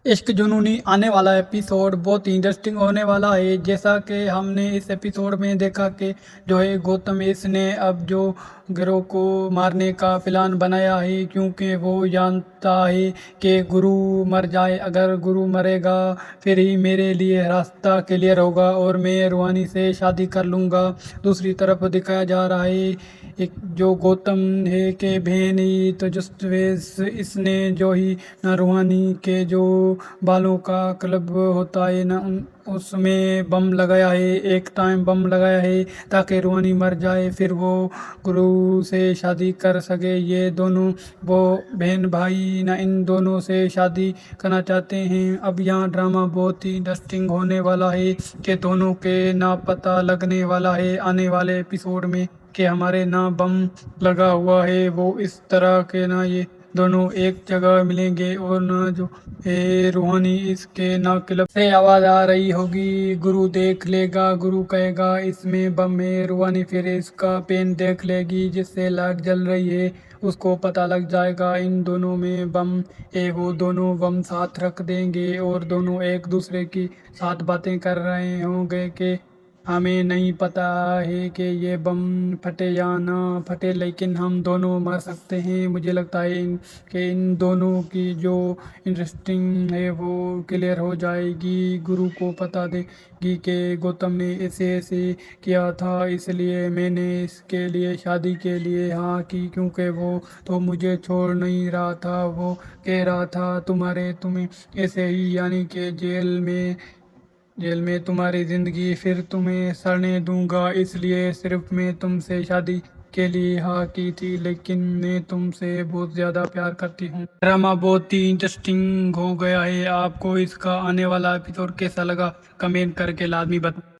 इश्क जुनूनी आने वाला एपिसोड बहुत ही इंटरेस्टिंग होने वाला है। जैसा कि हमने इस एपिसोड में देखा कि जो है गौतम इसने अब जो गिरोह को मारने का प्लान बनाया है, क्योंकि वो जानता है कि गुरु मर जाए, अगर गुरु मरेगा फिर ही मेरे लिए रास्ता क्लियर होगा और मैं रूहानी से शादी कर लूँगा। दूसरी तरफ दिखाया जा रहा है एक जो गौतम है कि बहन ही तो जस्टवेज इसने जो ही ना रूहानी के जो बालों का क्लब होता है ना उसमें बम लगाया है, एक टाइम बम लगाया है ताकि रूहानी मर जाए फिर वो गुरु से शादी कर सके। ये दोनों वो बहन भाई ना इन दोनों से शादी करना चाहते हैं। अब यहाँ ड्रामा बहुत ही इंटरेस्टिंग होने वाला है कि दोनों के ना पता लगने वाला है आने वाले एपिसोड में कि हमारे ना बम लगा हुआ है वो इस तरह के ना ये दोनों एक जगह मिलेंगे और ना जो रूहानी इसके ना क्लब से आवाज आ रही होगी, गुरु देख लेगा, गुरु कहेगा इसमें बम है। रूहानी फिर इसका पेन देख लेगी जिससे लाइट जल रही है, उसको पता लग जाएगा इन दोनों में बम है। वो दोनों बम साथ रख देंगे और दोनों एक दूसरे की साथ बातें कर रहे होंगे कि हमें नहीं पता है कि ये बम फटे या ना फटे, लेकिन हम दोनों मर सकते हैं। मुझे लगता है कि इन दोनों की जो इंटरेस्टिंग है वो क्लियर हो जाएगी। गुरु को पता देगी कि गौतम ने ऐसे ऐसे किया था, इसलिए मैंने इसके लिए शादी के लिए हाँ की, क्योंकि वो तो मुझे छोड़ नहीं रहा था। वो कह रहा था तुम्हें ऐसे ही यानी कि जेल में तुम्हारी जिंदगी फिर तुम्हें सड़ने दूंगा, इसलिए सिर्फ मैं तुमसे शादी के लिए हाँ की थी, लेकिन मैं तुमसे बहुत ज़्यादा प्यार करती हूँ। ड्रामा बहुत ही इंटरेस्टिंग हो गया है। आपको इसका आने वाला एपिसोड कैसा लगा कमेंट करके लाजमी बताएं।